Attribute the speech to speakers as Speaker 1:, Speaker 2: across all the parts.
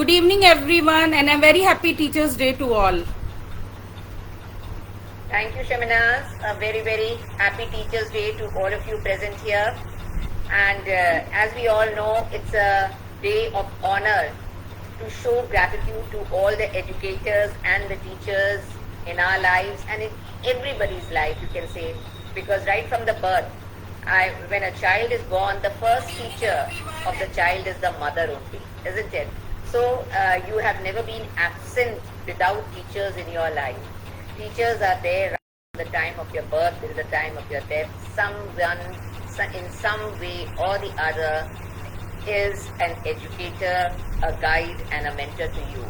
Speaker 1: Good evening, everyone, and a very happy Teachers' Day to all.
Speaker 2: Thank you, Shaminaz. A very, very happy Teachers' Day to all of you present here. And as we all know, it's a day of honor to show gratitude to all the educators and the teachers in our lives and in everybody's life, you can say. Because right from the birth, when a child is born, the first teacher of the child is the mother only, isn't it? So you have never been absent without teachers in your life. Teachers are there from the time of your birth till the time of your death. Someone, in some way or the other, is an educator, a guide, and a mentor to you.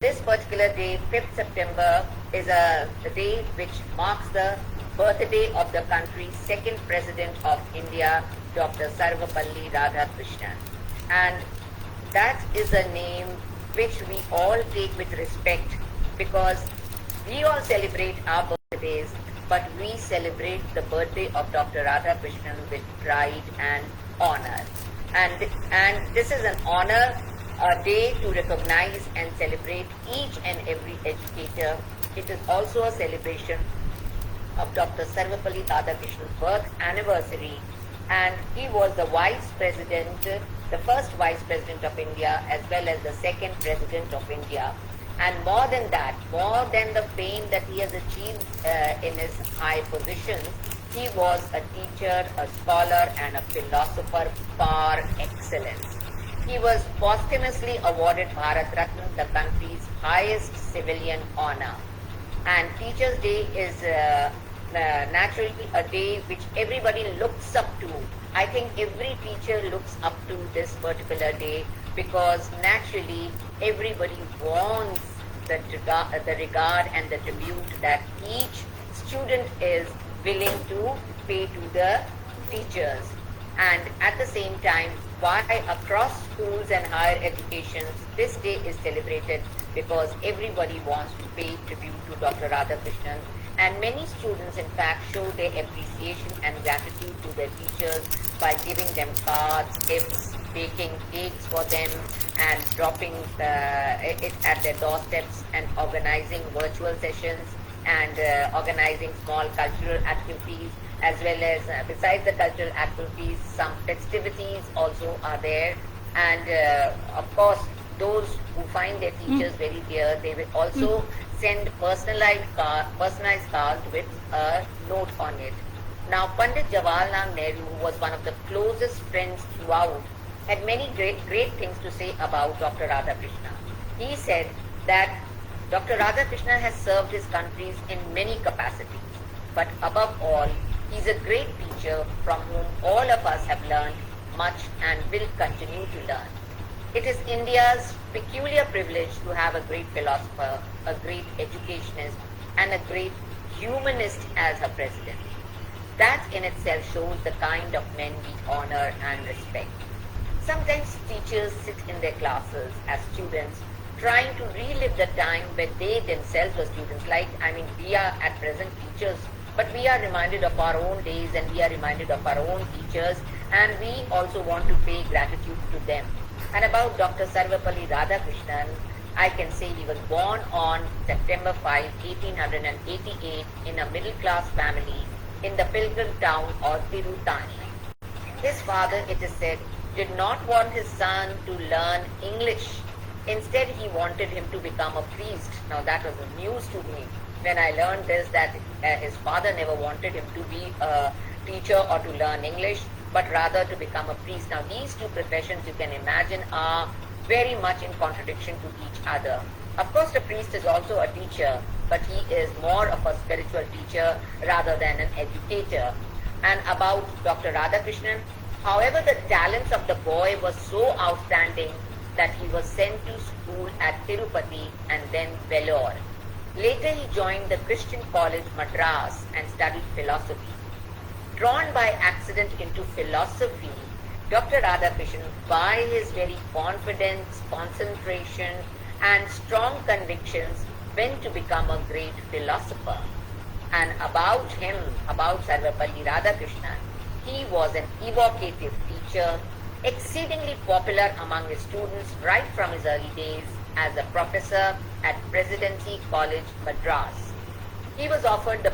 Speaker 2: This particular day, 5th September, is a day which marks the birthday of the country's second president of India, Dr. Sarvapalli Radhakrishnan. And that is a name which we all take with respect because we all celebrate our birthdays, but we celebrate the birthday of Dr. Radhakrishnan with pride and honor. And this is an honor, a day to recognize and celebrate each and every educator. It is also a celebration of Dr. Sarvapalli Radhakrishnan's birth anniversary, and he was the vice president, the first vice president of India as well as the second president of India. And more than that, more than the fame that he has achieved in his high positions, he was a teacher, a scholar and a philosopher par excellence. He was posthumously awarded Bharat Ratna, the country's highest civilian honor. And Teachers' Day is naturally a day which everybody looks up to. I think every teacher looks up to this particular day because naturally everybody wants the regard and the tribute that each student is willing to pay to the teachers. And at the same time, why across schools and higher educations this day is celebrated because everybody wants to pay tribute to Dr. Radhakrishnan, and many students in fact show their appreciation and gratitude to their teachers by giving them cards, gifts, baking cakes for them and dropping it at their doorsteps and organizing virtual sessions and organizing small cultural activities, as well as besides the cultural activities, some festivities also are there. And of course, those who find their teachers very dear, they will also send personalized cards with a note on it. Now, Pandit Jawaharlal Nehru was one of the closest friends throughout, had many great things to say about Dr. Radhakrishnan. He said that Dr. Radhakrishnan has served his countries in many capacities, but above all, he is a great teacher from whom all of us have learned much and will continue to learn. It is India's peculiar privilege to have a great philosopher, a great educationist, and a great humanist as her president. That in itself shows the kind of men we honor and respect. Sometimes teachers sit in their classes as students trying to relive the time when they themselves were students. We are at present teachers, but we are reminded of our own days and we are reminded of our own teachers, and we also want to pay gratitude to them. And about Dr. Sarvapalli Radhakrishnan, I can say he was born on September 5, 1888 in a middle-class family in the pilgrim town of Tirutani. His father, it is said, did not want his son to learn English. Instead, he wanted him to become a priest. Now, that was news to me when I learned this, that his father never wanted him to be a teacher or to learn English, but rather to become a priest. Now, these two professions, you can imagine, are very much in contradiction to each other. Of course, the priest is also a teacher, but he is more of a spiritual teacher rather than an educator. And about Dr. Radhakrishnan, however, the talents of the boy were so outstanding that he was sent to school at Tirupati and then Vellore. Later, he joined the Christian College Madras and studied philosophy. Drawn by accident into philosophy, Dr. Radhakrishnan, by his very confidence, concentration, and strong convictions, went to become a great philosopher. And about him, about Sarvapalli Radhakrishnan, he was an evocative teacher, exceedingly popular among his students right from his early days as a professor at Presidency College, Madras. He was offered the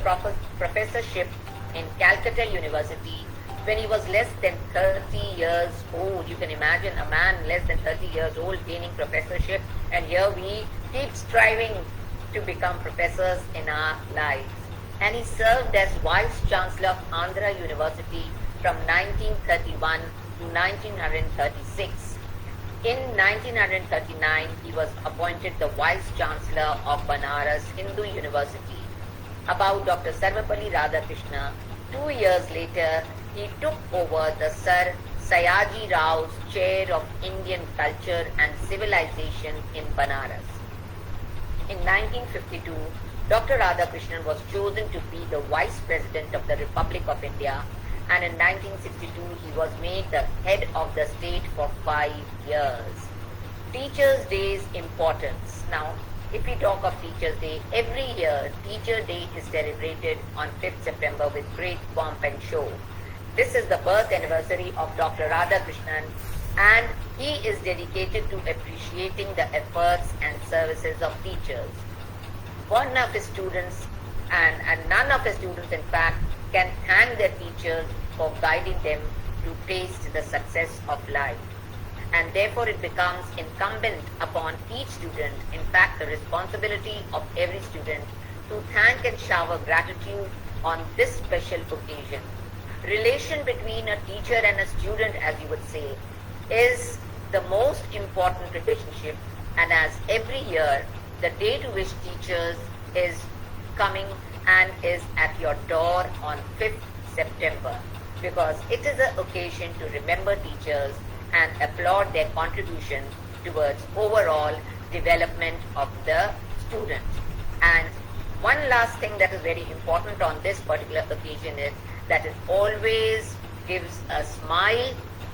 Speaker 2: professorship in Calcutta University when he was less than 30 years old. You can imagine a man less than 30 years old gaining professorship, and here we keep striving to become professors in our lives. And he served as Vice Chancellor of Andhra University from 1931 to 1936. In 1939, he was appointed the Vice Chancellor of Banaras Hindu University. About Dr. Sarvapalli Radhakrishna, 2 years later, he took over the Sir Sayaji Rao's chair of Indian culture and civilization in Banaras. In 1952, Dr. Radhakrishnan was chosen to be the Vice President of the Republic of India, and in 1962 he was made the head of the state for 5 years. Teachers' Day's importance. Now, if we talk of Teachers' Day, every year Teacher Day is celebrated on 5th September with great pomp and show. This is the birth anniversary of Dr. Radhakrishnan, and he is dedicated to appreciating the efforts and services of teachers. One of his students, and none of his students in fact, can thank their teachers for guiding them to taste the success of life. And therefore it becomes incumbent upon each student, in fact the responsibility of every student, to thank and shower gratitude on this special occasion. Relation between a teacher and a student, as you would say, is the most important relationship, and as every year the day to wish teachers is coming and is at your door on 5th September, because it is an occasion to remember teachers and applaud their contribution towards overall development of the student. And one last thing that is very important on this particular occasion is that it always gives a smile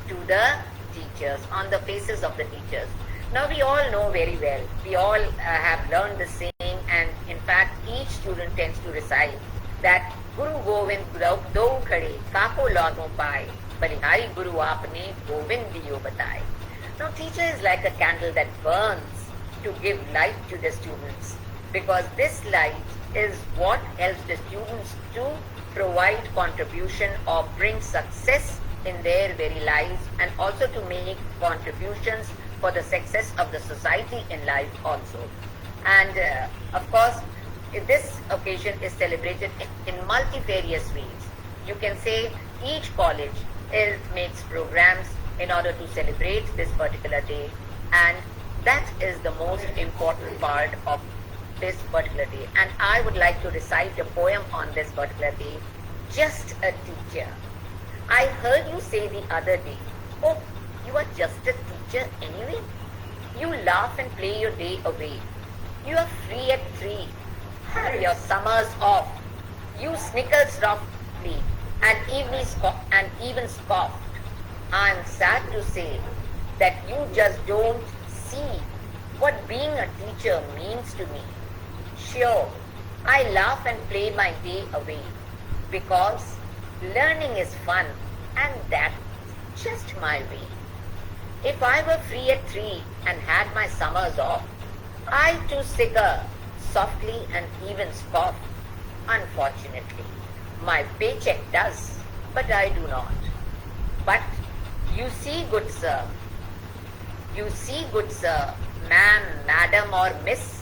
Speaker 2: to the teachers, on the faces of the teachers. Now we all know very well, we all have learned the saying, and in fact each student tends to recite that Guru Govind do khade kako lago paye, balihari Guru aapne Govind diyo bataye. Now teacher is like a candle that burns to give light to the students, because this light is what helps the students to provide contribution or bring success in their very lives, and also to make contributions for the success of the society in life also. And of course, this occasion is celebrated in multifarious ways. You can say each college makes programs in order to celebrate this particular day, and that is the most important part of this particular day. And I would like to recite a poem on this particular day, Just a Teacher. I heard you say the other day, oh, you are just a teacher anyway. You laugh and play your day away. You are free at 3. Have your summers off. You snicker softly and even scoffed. I am sad to say that you just don't see what being a teacher means to me. Sure, I laugh and play my day away because learning is fun, and that's just my way. If I were free at 3 and had my summers off, I too snicker softly and even scoff. Unfortunately, my paycheck does, but I do not. But you see, good sir, ma'am, madam or miss,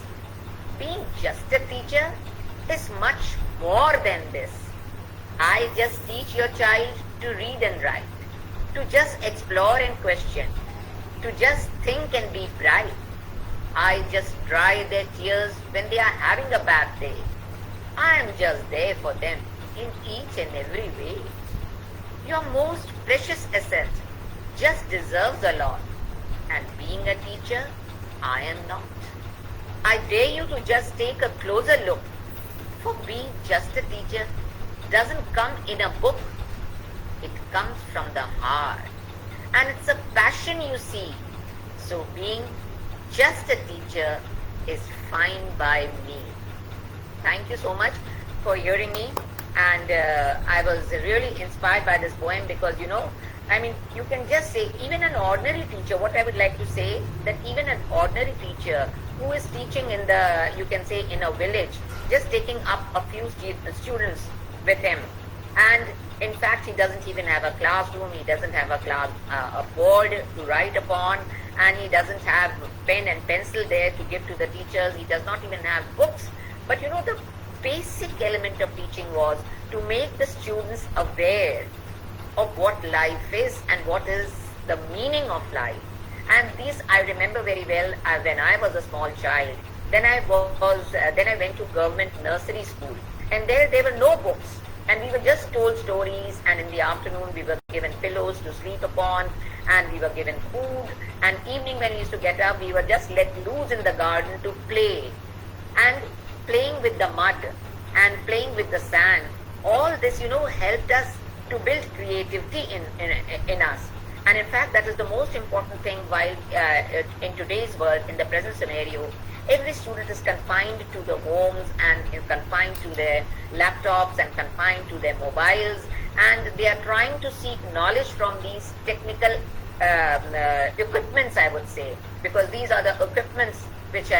Speaker 2: being just a teacher is much more than this. I just teach your child to read and write, to just explore and question, to just think and be bright. I just dry their tears when they are having a bad day. I am just there for them in each and every way. Your most precious asset just deserves a lot, and being a teacher, I am not. I dare you to just take a closer look, for being just a teacher doesn't come in a book. It comes from the heart, and it's a passion, you see. So being just a teacher is fine by me. Thank you so much for hearing me, and I was really inspired by this poem, because I mean, you can just say, even an ordinary teacher, what I would like to say, that even an ordinary teacher who is teaching in the, you can say, in a village, just taking up a few students with him, and in fact, he doesn't even have a classroom, he doesn't have a board to write upon, and he doesn't have pen and pencil there to give to the teachers, he does not even have books. But you know, the basic element of teaching was to make the students aware of what life is and what is the meaning of life. And this I remember very well when I was a small child. Then I went to government nursery school, and there were no books, and we were just told stories, and in the afternoon we were given pillows to sleep upon, and we were given food, and evening when we used to get up, we were just let loose in the garden to play, and playing with the mud and playing with the sand. All this, you know, helped us to build creativity in us. And in fact, that is the most important thing. While in today's world, in the present scenario, every student is confined to the homes and is confined to their laptops and confined to their mobiles, and they are trying to seek knowledge from these technical equipments, I would say, because these are the equipments which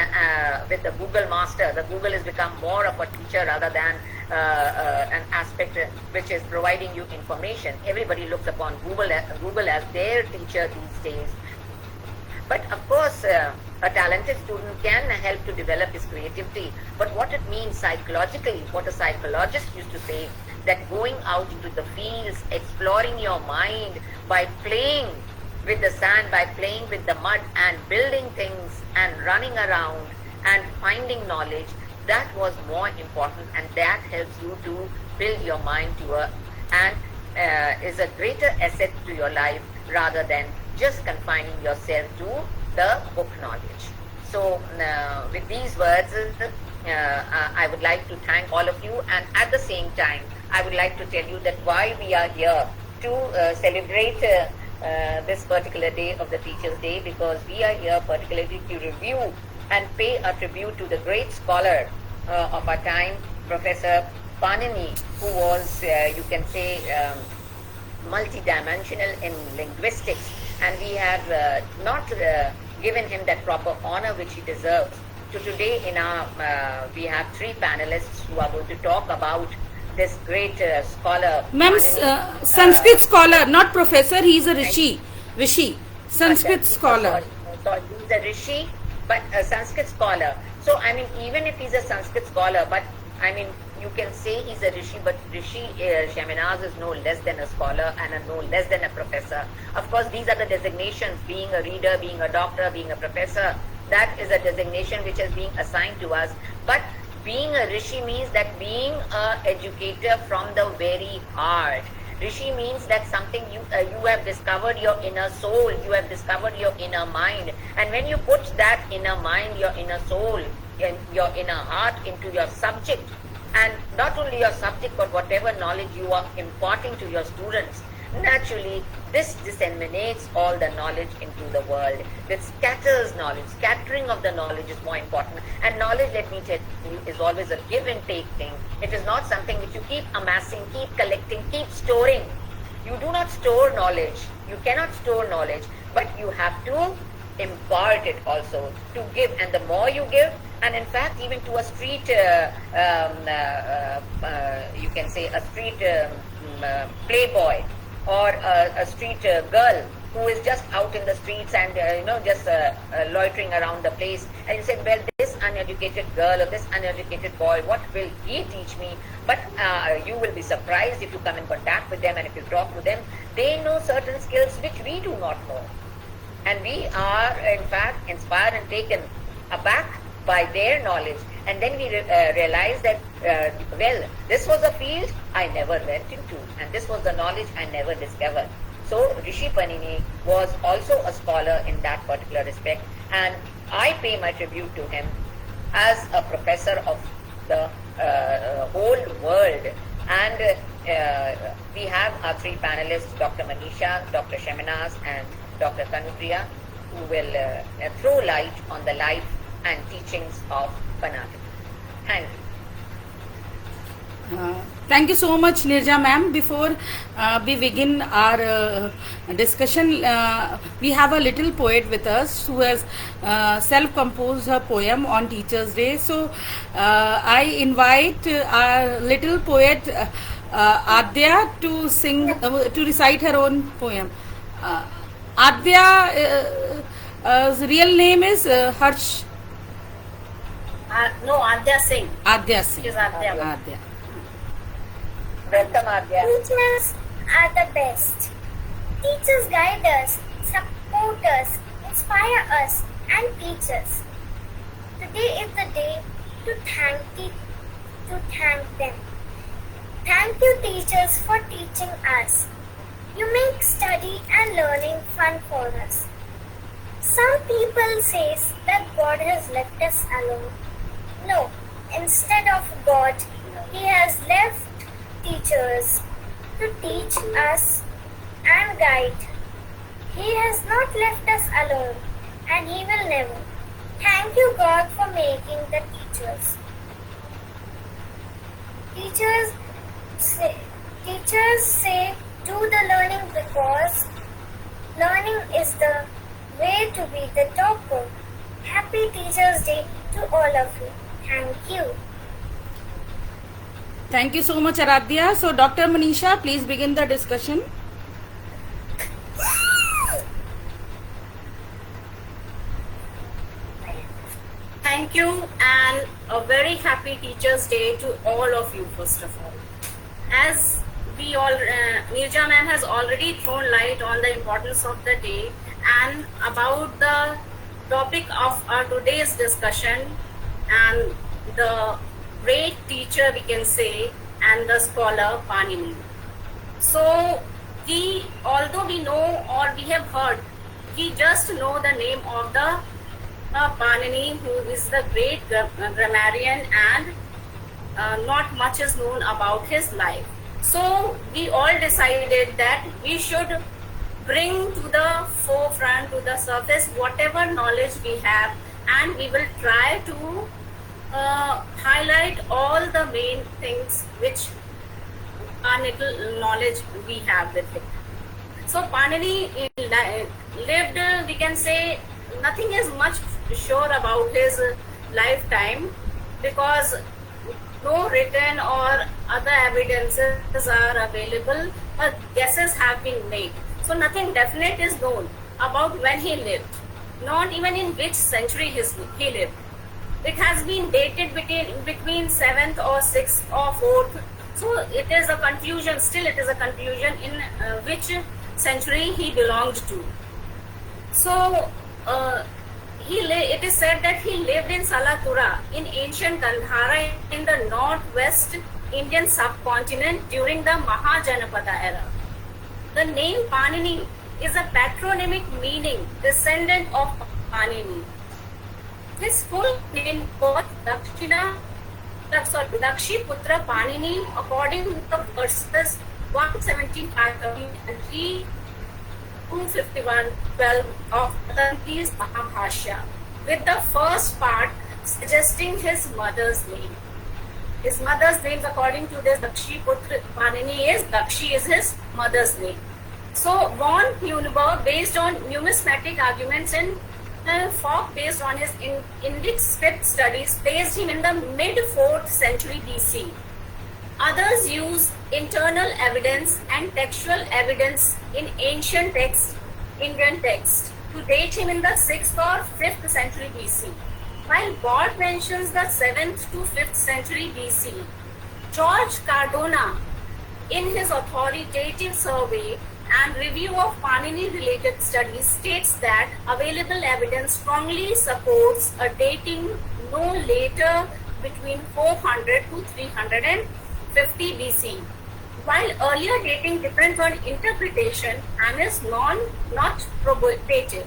Speaker 2: with the Google Master, the Google has become more of a teacher rather than an aspect which is providing you information. Everybody looks upon Google as their teacher these days. But of course, a talented student can help to develop his creativity. But what it means psychologically, what a psychologist used to say, that going out into the fields, exploring your mind by playing with the sand, by playing with the mud and building things and running around and finding knowledge, that was more important, and that helps you to build your mind and is a greater asset to your life rather than just confining yourself to the book knowledge. So with these words, I would like to thank all of you, and at the same time, I would like to tell you that why we are here to celebrate this particular day of the Teachers' Day, because we are here particularly to review and pay a tribute to the great scholar of our time, Professor Panini, who was, you can say, multidimensional in linguistics, and we have not given him that proper honor which he deserves. So today in our, we have three panelists who are going to talk about this great scholar.
Speaker 1: Ma'am, Sanskrit scholar, not professor, he is a Rishi, Sanskrit scholar.
Speaker 2: Sorry, he's a Rishi, but a Sanskrit scholar. So, I mean, even if he's a Sanskrit scholar, but I mean, you can say he's a Rishi, but Rishi Sheminaz is no less than a scholar and no less than a professor. Of course, these are the designations, being a reader, being a doctor, being a professor. That is a designation which is being assigned to us. But being a Rishi means that being an educator from the very heart. Rishi means that something you have discovered your inner soul, you have discovered your inner mind. And when you put that inner mind, your inner soul, your inner heart into your subject, and not only your subject but whatever knowledge you are imparting to your students, naturally this disseminates all the knowledge into the world. That scatters knowledge. Scattering of the knowledge is more important. And knowledge, let me tell you, is always a give and take thing. It is not something which you keep amassing, keep collecting, keep storing. You do not store knowledge. You cannot store knowledge, but you have to impart it also, to give. And the more you give, and in fact even to a street, you can say a street playboy, or a street girl who is just out in the streets and just loitering around the place, and you say, well, this uneducated girl or this uneducated boy, what will he teach me? But you will be surprised if you come in contact with them and if you talk to them. They know certain skills which we do not know, and we are in fact inspired and taken aback by their knowledge. And then we realize that, well, this was a field I never went into, and this was the knowledge I never discovered. So Rishi Panini was also a scholar in that particular respect, and I pay my tribute to him as a professor of the whole world. And we have our three panelists, Dr. Manisha, Dr. Sheminaz, and Dr. Tanupriya, who will throw light on the life and teachings of Panani. Thank you.
Speaker 1: Thank you so much, Nirja ma'am. Before we begin our discussion, we have a little poet with us who has self-composed her poem on Teachers' Day. So I invite our little poet Adya to sing, to recite her own poem. Adya's real name is Harsh.
Speaker 3: No, Adya Singh.
Speaker 1: Adya Singh.
Speaker 3: It is Adya.
Speaker 1: Adya.
Speaker 2: Welcome, Adya.
Speaker 4: Teachers are the best. Teachers guide us, support us, inspire us, and teach us. Today is the day to thank them. Thank you, teachers, for teaching us. You make study and learning fun for us. Some people say that God has left us alone. No, instead of God, He has left teachers to teach us and guide. He has not left us alone, and He will never. Thank you, God, for making the teachers. Teachers say do the learning because learning is the way to be the topper. Happy Teachers' Day to all of you. Thank you.
Speaker 1: Thank you so much, Aradhya. So, Dr. Manisha, please begin the discussion.
Speaker 3: Thank you, and a very happy Teachers' Day to all of you, first of all. As we all, Nirja ma'am has already thrown light on the importance of the day and about the topic of our today's discussion and the great teacher, we can say, and the scholar Panini. So, although we know or we have heard, we just know the name of the Panini, who is the great grammarian, and not much is known about his life. So, we all decided that we should bring to the forefront, to the surface, whatever knowledge we have, and we will try to highlight all the main things which our little knowledge we have with it. So Panini lived, we can say, nothing is much sure about his lifetime because no written or other evidences are available, but guesses have been made. So nothing definite is known about when he lived, not even in which century he lived. It has been dated between 7th or 6th or 4th. So it is a confusion, still it is a confusion in which century he belonged to. So it is said that he lived in Salatura in ancient Gandhara in the northwest Indian subcontinent during the Mahajanapada era. The name Panini is a patronymic meaning descendant of Panini. His full name was Dakshiputra Panini, according to the verses 175 and 251:12 of Atanti's Mahabhashya, with the first part suggesting his mother's name. His mother's name, according to this Dakshiputra Panini, is Dakshi is his mother's name. So, von Neugebauer, based on numismatic arguments and Fogg, based on his Indic script studies, placed him in the mid-4th century BC. Others use internal evidence and textual evidence in ancient texts, Indian texts, to date him in the 6th or 5th century BC. While Bott mentions the 7th to 5th century BC, George Cardona, in his authoritative survey and review of Panini-related studies, states that available evidence strongly supports a dating no later between 400 to 350 BC, while earlier dating depends on interpretation and is not probative.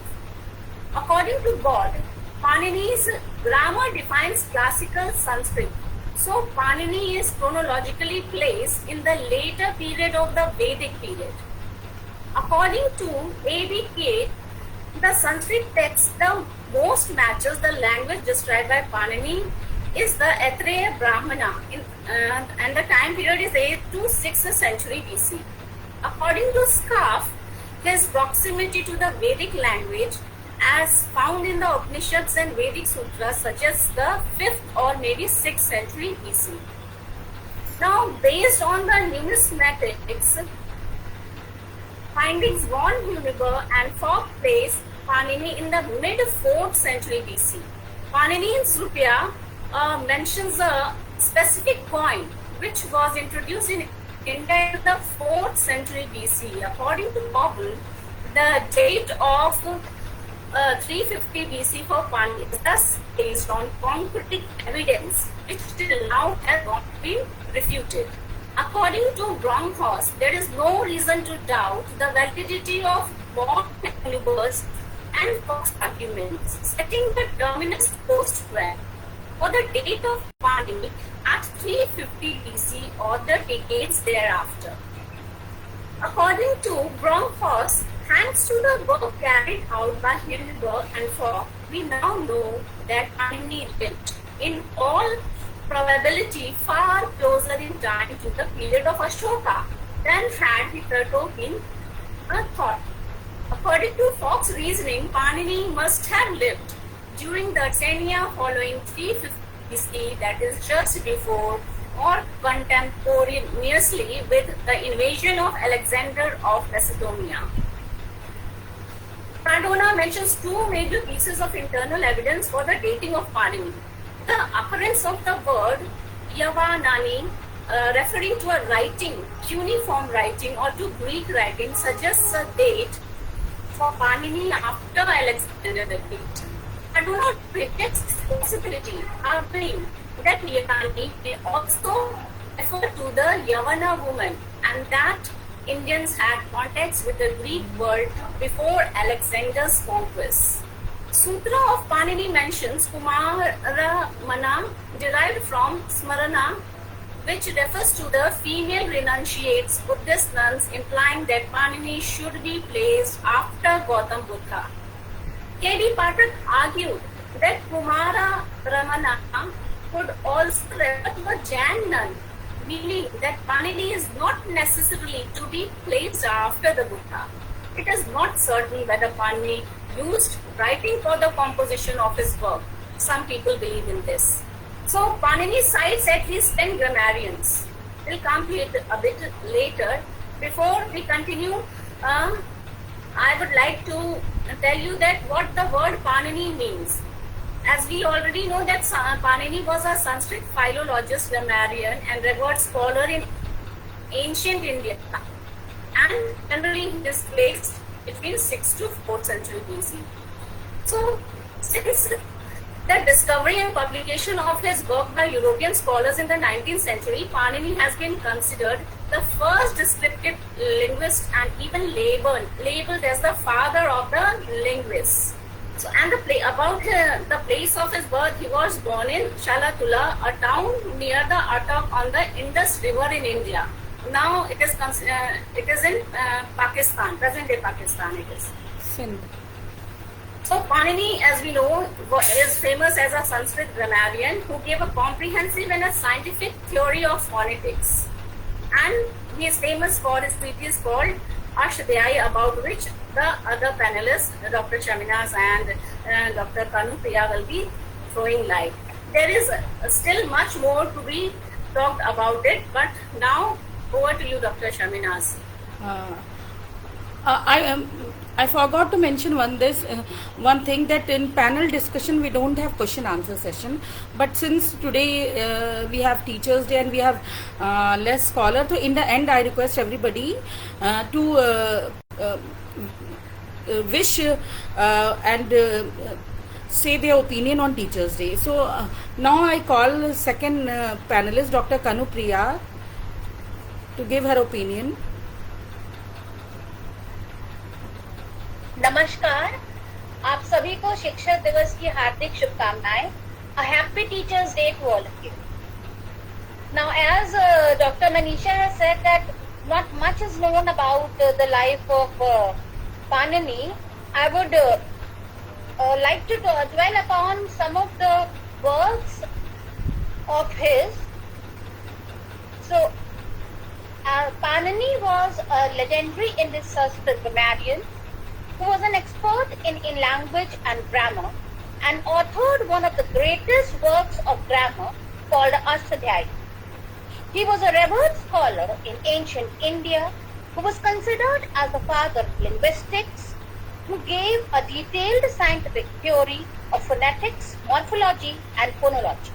Speaker 3: According to Bott, Panini's grammar defines classical Sanskrit. So Panini is chronologically placed in the later period of the Vedic period. According to ABK, the Sanskrit text the most matches the language described by Panini is the Athreya Brahmana, and the time period is 8th to 6th century BC. According to Scarf, his proximity to the Vedic language, as found in the Upanishads and Vedic Sutras, suggests the 5th or maybe 6th century BC. Now, based on the numismatics findings, von Huber and Fogg place Panini in the mid 4th century BC. Panini in Srupya mentions a specific coin which was introduced in India in the 4th century BC. According to Gobble, the date of 350 BC for Panini is thus based on concrete evidence which till now has not been refuted. According to Bronkhorst, there is no reason to doubt the validity of Von Huber's and Fox's arguments, setting the terminus post square for the date of Panini at 350 BC or the decades thereafter. According to Bronkhorst, thanks to the work carried out by Huber and Fogg, we now know that Panini lived in all probability far closer in time to the period of Ashoka than had hitherto been thought. According to Fox's reasoning, Panini must have lived during the tenure following 350 BC, that is just before or contemporaneously with the invasion of Alexander of Macedonia. Cardona mentions two major pieces of internal evidence for the dating of Panini. The occurrence of the word Yavanani, referring to a writing, cuneiform writing or to Greek writing, suggests a date for Panini after Alexander the Great. I do not reject this possibility, arguing that Yavani may also refer to the Yavana woman and that Indians had contacts with the Greek world before Alexander's conquest. Sutra of Panini mentions Kumaramana, derived from Smarana, which refers to the female renunciates Buddhist nuns, implying that Panini should be placed after Gautam Buddha. K.D. Patrick argued that Kumara Ramana could also refer to a Jain nun, meaning that Panini is not necessarily to be placed after the Buddha. It is not certain whether Panini used writing for the composition of his work. Some people believe in this. So Panini cites at least 10 grammarians. We'll come to it a bit later. Before we continue, I would like to tell you that what the word Panini means. As we already know that Panini was a Sanskrit philologist, grammarian and revered scholar in ancient India, and generally is placed between 6th to 4th century BC. So, since the discovery and publication of his work by European scholars in the 19th century, Panini has been considered the first descriptive linguist and even labeled as the father of the linguists. So, and about the place of his birth, he was born in Shalatula, a town near the Attock on the Indus River in India. Now it is in Pakistan, present-day Pakistan it is.
Speaker 1: Sindh.
Speaker 3: So Panini, as we know, is famous as a Sanskrit grammarian who gave a comprehensive and a scientific theory of phonetics. And he is famous for his treatise called Ashdhyay, about which the other panelists, Dr. Shaminaz and Dr. Kanu Priya, will be throwing light. There is still much more to be talked about it, but now over to you, Dr. Shaminaz.
Speaker 1: I forgot to mention one thing, that in panel discussion we don't have question answer session, but since today we have Teachers Day and we have less scholar, so in the end I request everybody to wish and say their opinion on Teachers Day. So now I call second panelist, Dr. Kanu Priya, to give her opinion.
Speaker 2: नमस्कार, आप सभी को शिक्षक दिवस की हार्दिक शुभकामनाएं. A happy Teachers Day to all of you. Now, as Dr. Manisha has said that not much is known about the life of Panini, I would like to dwell upon some of the works of his. So, Panini was a legendary Indian Sanskrit grammarian who was an expert in language and grammar and authored one of the greatest works of grammar called Ashtadhyayi. He was a revered scholar in ancient India who was considered as the father of linguistics, who gave a detailed scientific theory of phonetics, morphology, and phonology.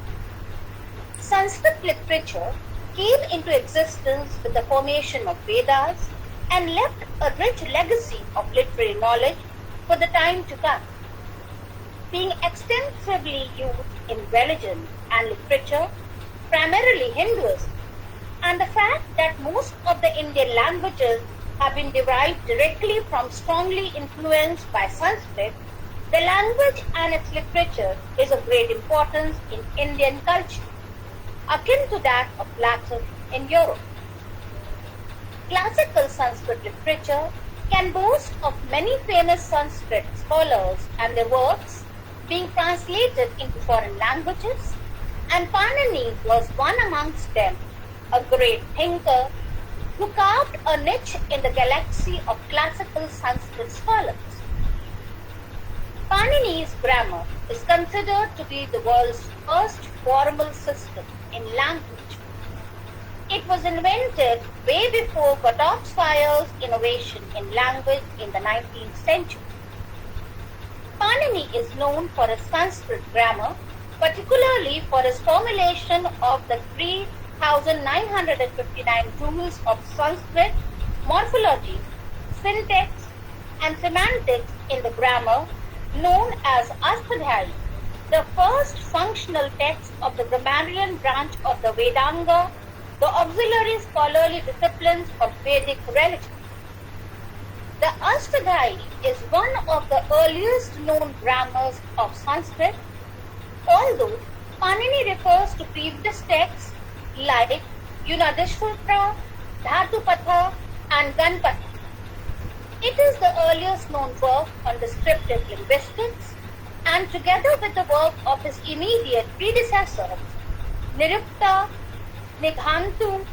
Speaker 2: Sanskrit literature came into existence with the formation of Vedas and left a rich legacy of literary knowledge for the time to come. Being extensively used in religion and literature, primarily Hinduism, and the fact that most of the Indian languages have been derived directly from strongly influenced by Sanskrit, the language and its literature is of great importance in Indian culture, akin to that of Latin in Europe. Classical Sanskrit literature can boast of many famous Sanskrit scholars and their works being translated into foreign languages, and Panini was one amongst them, a great thinker who carved a niche in the galaxy of classical Sanskrit scholars. Panini's grammar is considered to be the world's first formal system in language. It was invented way before Gottopfeier's innovation in language in the 19th century. Panini is known for his Sanskrit grammar, particularly for his formulation of the 3,959 rules of Sanskrit, morphology, syntax, and semantics in the grammar, known as Ashtadhyayi, the first functional text of the grammarian branch of the Vedanga, the auxiliary scholarly disciplines of Vedic religion. The Ashtadhyayi is one of the earliest known grammars of Sanskrit, although Panini refers to previous texts like Yunadishvara, Dhatupatha, and Ganpatha. It is the earliest known work on descriptive linguistics, and together with the work of his immediate predecessors, Nirupta, Nighantu,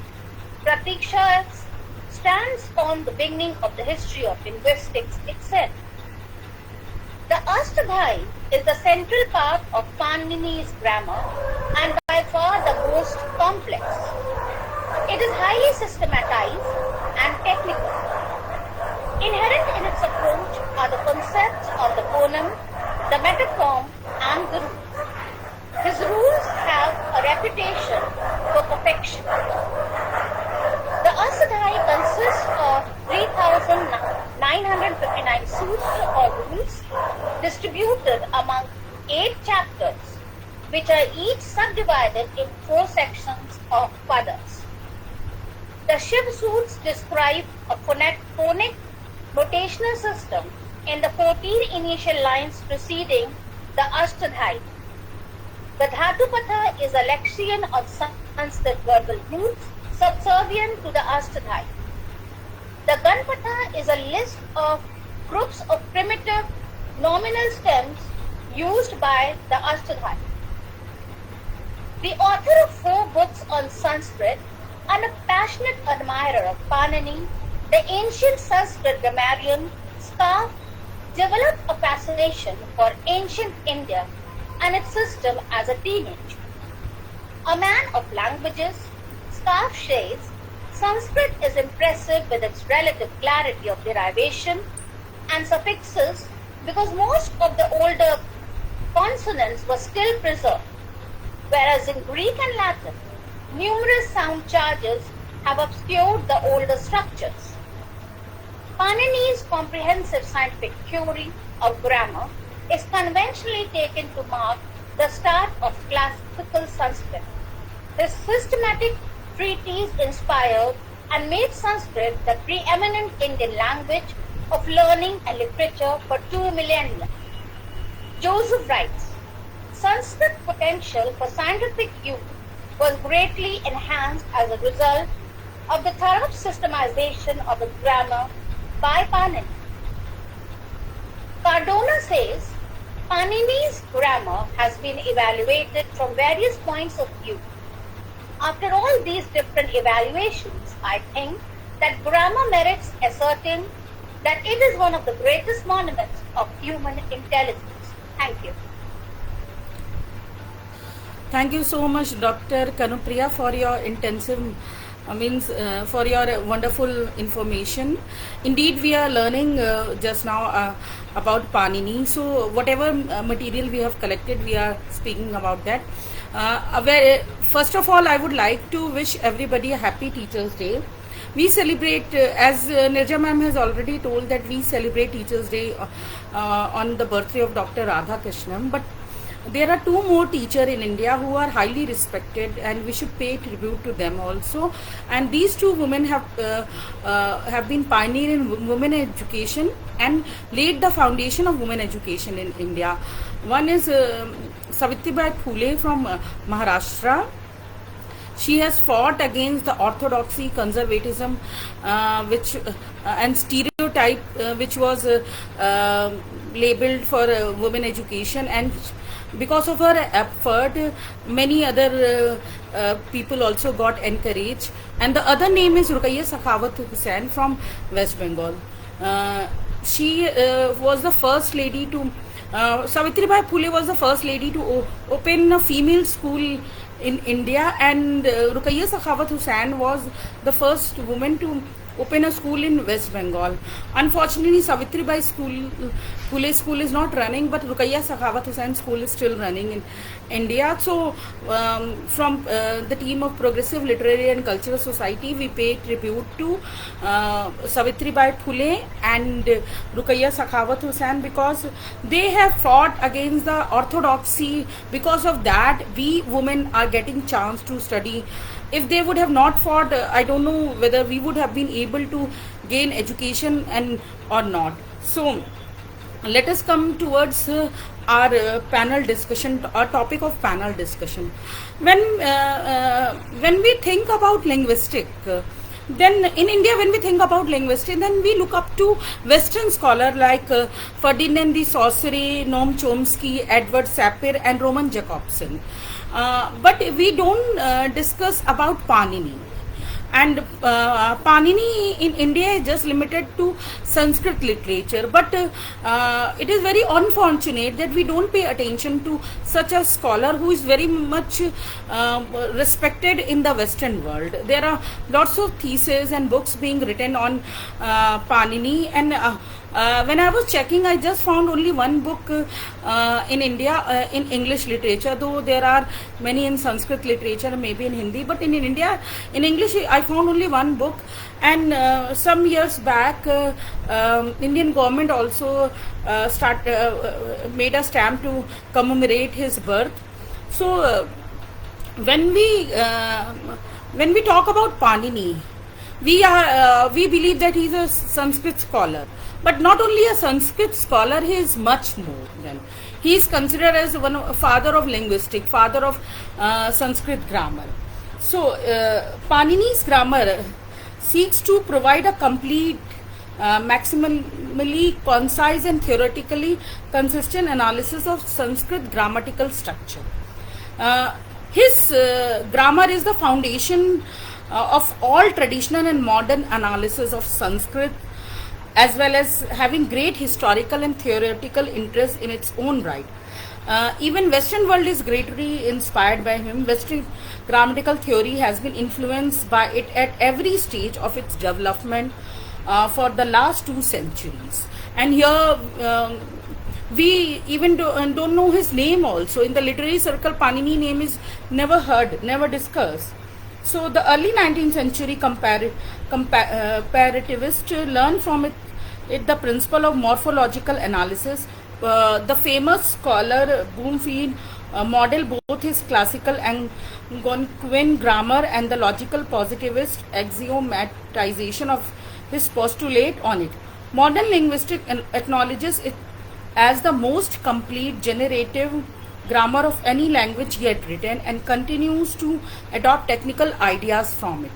Speaker 2: Pratikshas, stands on the beginning of the history of linguistics itself. The Ashtadhyayi is the central part of Panini's grammar and by far the most complex. It is highly systematized and technical. Inherent in its approach are the concepts of the phoneme, the metaphorm, and the rules. His rules have a reputation for perfection. The Ashtadhyayi consists of 3,959 sutra or rules distributed among 8 chapters, which are each subdivided in 4 sections of padas. The Shiv Suits describe a phonic notational system in the 14 initial lines preceding the Ashtadhyayi. The Dhatupatha is a lexion of Sanskrit verbal roots subservient to the Ashtadhyayi. The Ganpatha is a list of groups of primitive nominal stems used by the Ashtadhyayi. The author of 4 books on Sanskrit and a passionate admirer of Panini, the ancient Sanskrit grammarian, Scarf developed a fascination for ancient India and its system as a teenager. A man of languages, Scarf says Sanskrit is impressive with its relative clarity of derivation and suffixes because most of the older consonants were still preserved, whereas in Greek and Latin, numerous sound charges have obscured the older structures. Panini's comprehensive scientific theory of grammar is conventionally taken to mark the start of classical Sanskrit. His systematic treatise inspired and made Sanskrit the preeminent Indian language of learning and literature for 2 millennia. Joseph writes, Sanskrit potential for scientific use was greatly enhanced as a result of the thorough systemization of the grammar by Panini. Cardona says, Panini's grammar has been evaluated from various points of view After all these different evaluations, I think that grammar merits asserting that it is one of the greatest monuments of human intelligence. Thank you.
Speaker 1: Thank you so much, Dr. Kanupriya, for your for your wonderful information. Indeed, we are learning just now about Panini. So, whatever material we have collected, we are speaking about that. First of all, I would like to wish everybody a happy Teachers' Day. We celebrate, as Nirja ma'am has already told, that we celebrate Teachers' Day on the birthday of Dr. Radha Krishnan. But there are two more teachers in India who are highly respected, and we should pay tribute to them also. And these two women have been pioneer in women education and laid the foundation of women education in India. One is Savitribai Phule from Maharashtra. She has fought against the orthodoxy, conservatism, and stereotype, which was labeled for women education, and because of her effort, many other people also got encouraged. And the other name is Ruqayya Sakhawat Hussain from West Bengal. She was the first lady to Savitribai Phule was the first lady to open a female school in India, and Ruqayya Sakhawat Hussain was the first woman to open a school in West Bengal. Unfortunately, Savitribai Phule school is not running, but Ruqayya Sakhawat Hussain school is still running in India. So, from the team of Progressive Literary and Cultural Society, we pay tribute to Savitribai Phule and Ruqayya Sakhawat Hussain, because they have fought against the orthodoxy. Because of that, we women are getting chance to study. If they would have not fought, I don't know whether we would have been able to gain education or not. So, let us come towards our panel discussion, our topic of panel discussion. When we think about linguistic, then in India, when we think about linguistics, then we look up to Western scholars like Ferdinand de Saussure, Noam Chomsky, Edward Sapir, and Roman Jakobson. But we don't discuss about Panini. And Panini in India is just limited to Sanskrit literature. But it is very unfortunate that we don't pay attention to such a scholar who is very much respected in the Western world. There are lots of theses and books being written on Panini, and when I was checking, I just found only one book in India in English literature, though there are many in Sanskrit literature, maybe in Hindi, but in India, in English, I found only one book. And some years back, Indian government also made a stamp to commemorate his birth. So when we talk about Panini, we believe that he is a Sanskrit scholar. But not only a Sanskrit scholar, he is much more than. He is considered as father of linguistics, father of Sanskrit grammar. So, Panini's grammar seeks to provide a complete, maximally concise and theoretically consistent analysis of Sanskrit grammatical structure. His grammar is the foundation of all traditional and modern analysis of Sanskrit, as well as having great historical and theoretical interest in its own right. Even Western world is greatly inspired by him. Western grammatical theory has been influenced by it at every stage of its development for the last 2 centuries. And here we even don't know his name also. In the literary circle, Panini name is never heard, never discussed. So the early 19th century comparativist learned from it the principle of morphological analysis. The famous scholar Bloomfield modeled both his classical Algonquian grammar and the logical positivist axiomatization of his postulate on it. Modern linguistics acknowledges it as the most complete generative grammar of any language yet written, and continues to adopt technical ideas from it.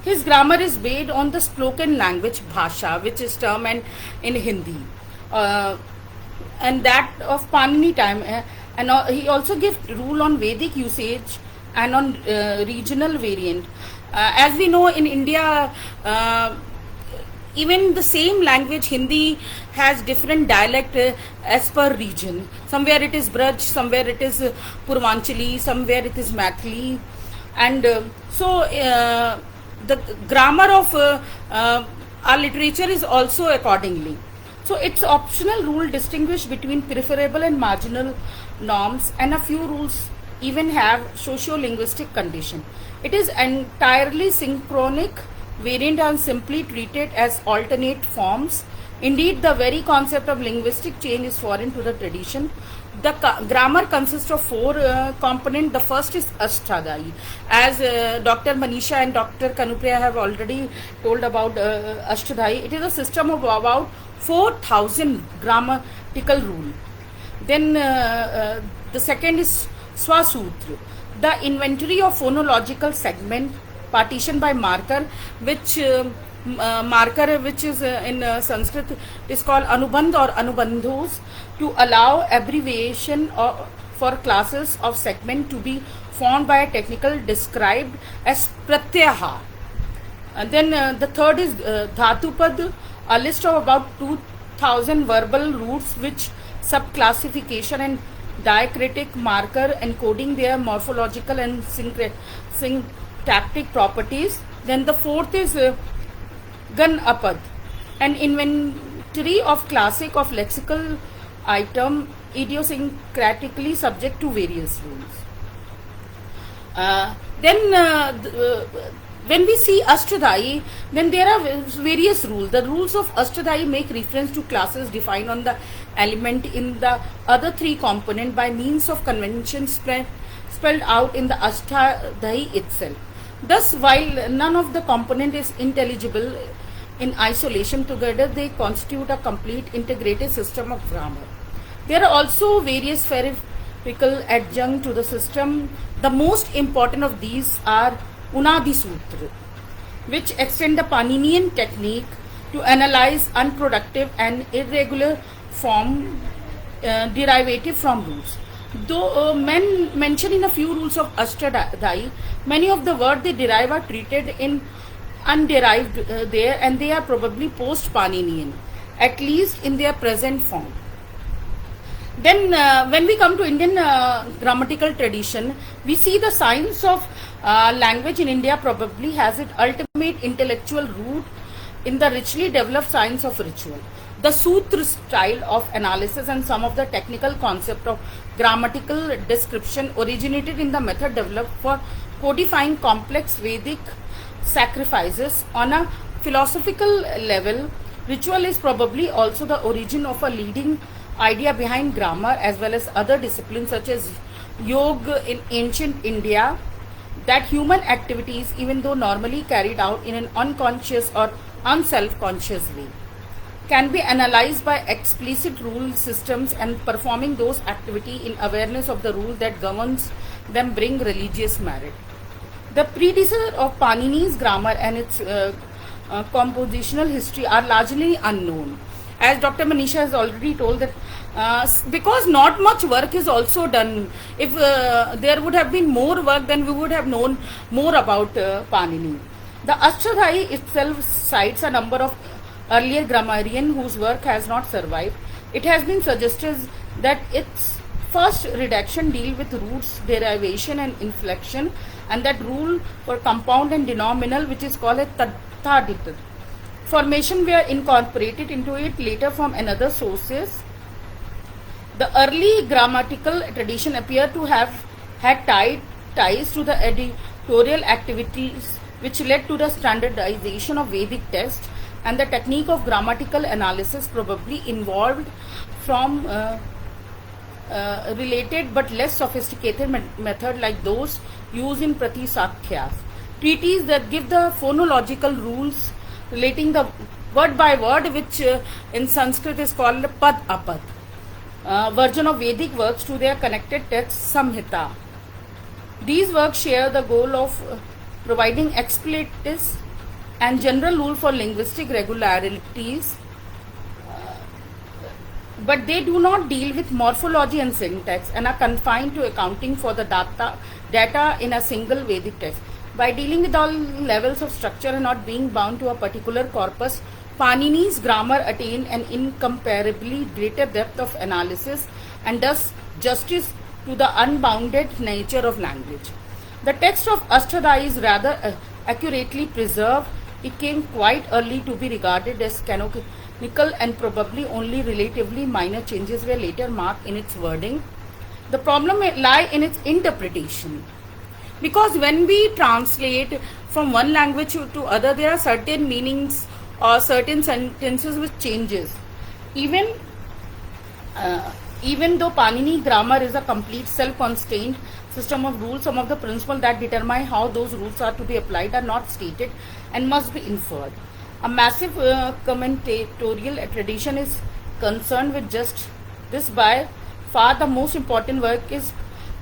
Speaker 1: His grammar is based on the spoken language bhasha, which is termed in Hindi, and that of Panini time and he also gives rule on Vedic usage and on regional variant. As we know, in India, even the same language Hindi has different dialect as per region. Somewhere it is Braj, somewhere it is Purvanchali, somewhere it is Mathili, and the grammar of our literature is also accordingly. So it's optional rule distinguish between preferable and marginal norms, and a few rules even have socio-linguistic condition. It is entirely synchronic variant and simply treated as alternate forms. Indeed, the very concept of linguistic change is foreign to the tradition. The grammar consists of four components. The first is Ashtadhyayi. As Dr. Manisha and Dr. Kanupriya have already told about Ashtadhyayi, it is a system of about 4,000 grammatical rules. Then the second is Swasutra, the inventory of phonological segment partition by marker, which which is in Sanskrit is called Anubandh or Anubandhos, to allow abbreviation for classes of segment to be formed by a technical described as Pratyaha. And then the third is Dhatupad, a list of about 2,000 verbal roots which subclassification and diacritic marker encoding their morphological and syntactic properties. Then the fourth is Ganapad, an inventory of classic of lexical item idiosyncratically subject to various rules. When we see Ashtadhyayi, then there are various rules. The rules of Ashtadhyayi make reference to classes defined on the element in the other three components by means of conventions spelled out in the Ashtadhyayi itself. Thus, while none of the component is intelligible in isolation, together they constitute a complete integrated system of grammar. There are also various verifical adjunct to the system. The most important of these are Unadi Sutra, which extend the Paninian technique to analyze unproductive and irregular form derivative from roots. Though mentioned in a few rules of Ashtadhyayi, many of the words they derive are treated in underived there, and they are probably post-Paninian, at least in their present form. Then when we come to Indian grammatical tradition, we see the science of language in India probably has its ultimate intellectual root in the richly developed science of ritual. The Sutra style of analysis and some of the technical concept of grammatical description originated in the method developed for codifying complex Vedic sacrifices. On a philosophical level, ritual is probably also the origin of a leading idea behind grammar as well as other disciplines such as yoga in ancient India, that human activities, even though normally carried out in an unconscious or unself-conscious way, can be analyzed by explicit rule systems, and performing those activities in awareness of the rule that governs them bring religious merit. The predecessor of Panini's grammar and its compositional history are largely unknown. As Dr. Manisha has already told that because not much work is also done. If there would have been more work, then we would have known more about Panini. The Ashtadhyayi itself cites a number of earlier grammarians whose work has not survived. It has been suggested that its first redaction deal with roots, derivation and inflection, and that rule for compound and denominal, which is called a tathadita formation, were incorporated into it later from another sources. The early grammatical tradition appear to have had ties to the editorial activities which led to the standardization of Vedic text, and the technique of grammatical analysis probably involved from related but less sophisticated method like those used in Pratisakhyas, treatises that give the phonological rules relating the word by word, which in Sanskrit is called pad apad, version of Vedic works to their connected text Samhita. These works share the goal of providing expletives and general rule for linguistic regularities. but they do not deal with morphology and syntax and are confined to accounting for the data in a single Vedic text. By dealing with all levels of structure and not being bound to a particular corpus, Panini's grammar attained an incomparably greater depth of analysis and does justice to the unbounded nature of language. The text of Ashtadhyayi is rather accurately preserved. It came quite early to be regarded as canonical, and probably only relatively minor changes were later marked in its wording. The problem lies in its interpretation. Because when we translate from one language to other, there are certain meanings or certain sentences which changes. Even though Panini grammar is a complete self-contained system of rules, some of the principles that determine how those rules are to be applied are not stated and must be inferred. A massive commentatorial tradition is concerned with just this. By far the most important work is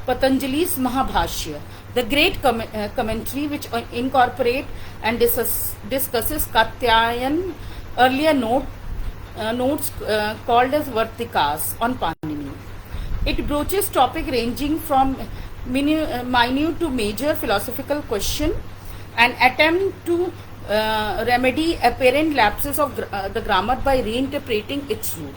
Speaker 1: Patanjali's Mahabhashya, the great commentary which incorporates and discusses Katyayan earlier notes called as Vartikas on Panini. It broaches topic ranging from minute to major philosophical question and attempt to remedy apparent lapses of the grammar by reinterpreting its root.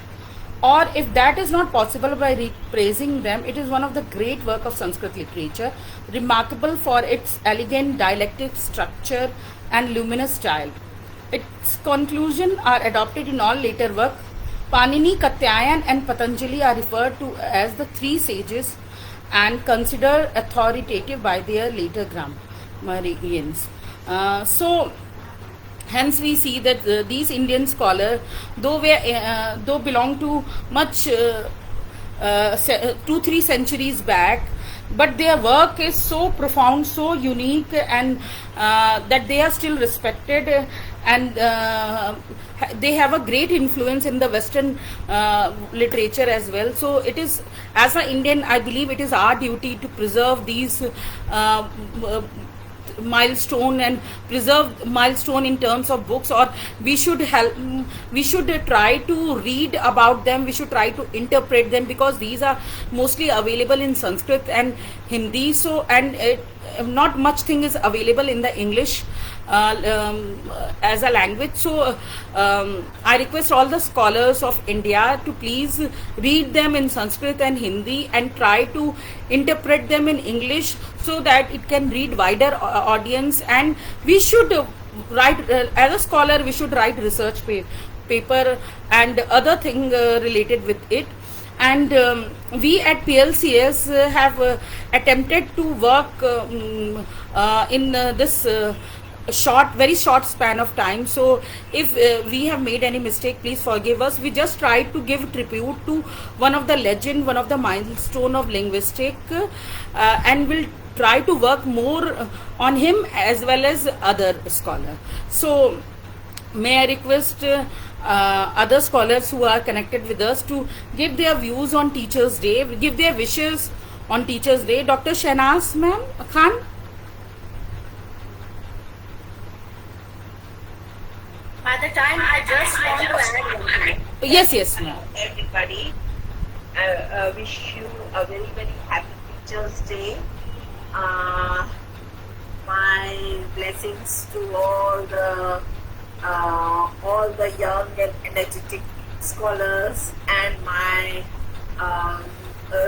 Speaker 1: Or if that is not possible, by repraising them. It is one of the great work of Sanskrit literature, remarkable for its elegant dialectic structure and luminous style. Its conclusions are adopted in all later work. Panini, Katyayan and Patanjali are referred to as the three sages and considered authoritative by their later grammarians. Hence, we see that these Indian scholars, though belong to much 2-3 centuries back, but their work is so profound, so unique, and that they are still respected, and they have a great influence in the Western literature as well. So it is, as an Indian, I believe it is our duty to preserve these milestone and preserve milestone in terms of books, or we should try to read about them, we should try to interpret them, because these are mostly available in Sanskrit and Hindi, so and not much thing is available in the English as a language. So I request all the scholars of India to please read them in Sanskrit and Hindi and try to interpret them in English, so that it can read wider audience. And we should write, as a scholar, we should write research paper and other thing related with it. And we at PLCS have attempted to work in this very short span of time. So if we have made any mistake, please forgive us. We just tried to give tribute to one of the legend, one of the milestone of linguistic, and we'll try to work more on him as well as other scholar. So may I request other scholars who are connected with us to give their views on Teachers' Day, give their wishes on Teachers' Day. Dr. Shahnaz ma'am Khan.
Speaker 3: By the time, I just want to add one thing.
Speaker 1: Yes, ma'am.
Speaker 5: Everybody, I wish you a very, very happy Teachers' Day. My blessings to all the young and energetic scholars, and my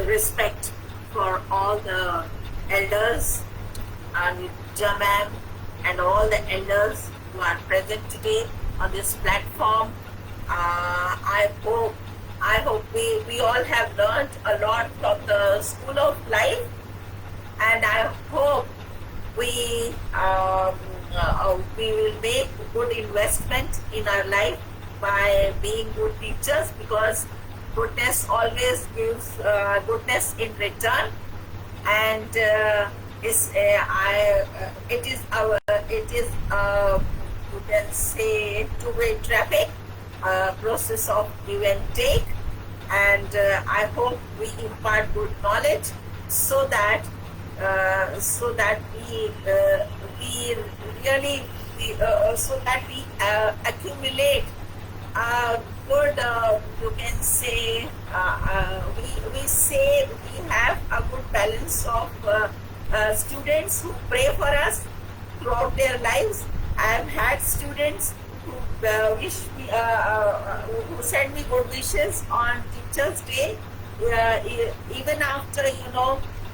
Speaker 5: respect for all the elders, and Jamam, and all the elders who are present today on this platform. I hope we all have learned a lot from the School of Life, and I hope we will make good investment in our life by being good teachers, because goodness always gives goodness in return, and it is you can say two-way traffic, process of give and take, and I hope we impart good knowledge, so that we accumulate good, you can say, we say we have a good balance of students who pray for us throughout their lives. I have had students who who send me good wishes on Teachers' Day, even after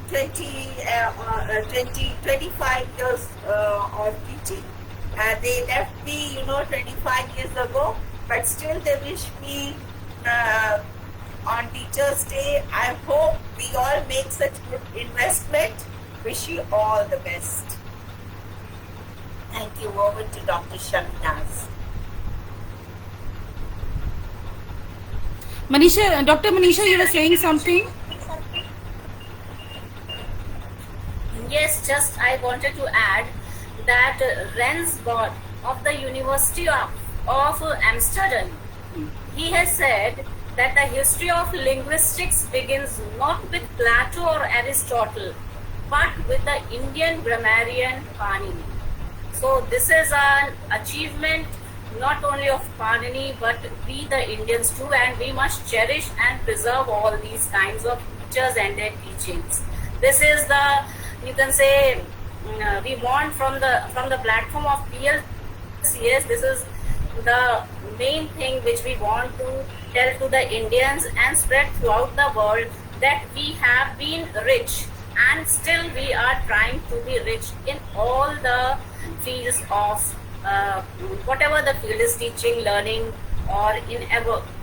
Speaker 5: 25 years of teaching. They left me 25 years ago, but still they wish me on Teachers' Day. I hope we all make such good investment. Wish you all the best. Thank you. Over to Dr. Shaminaz.
Speaker 1: Manisha, Dr. Manisha, you were saying something?
Speaker 3: Yes, just I wanted to add that Rensgaard of the University of Amsterdam, he has said that the history of linguistics begins not with Plato or Aristotle, but with the Indian grammarian Panini. So this is an achievement not only of Panini, but we the Indians too, and we must cherish and preserve all these kinds of teachers and their teachings. This is the, you can say, we want from the platform of PLCS, this is the main thing which we want to tell to the Indians and spread throughout the world, that we have been rich and still we are trying to be rich in all the fields of whatever the field is, teaching, learning, or in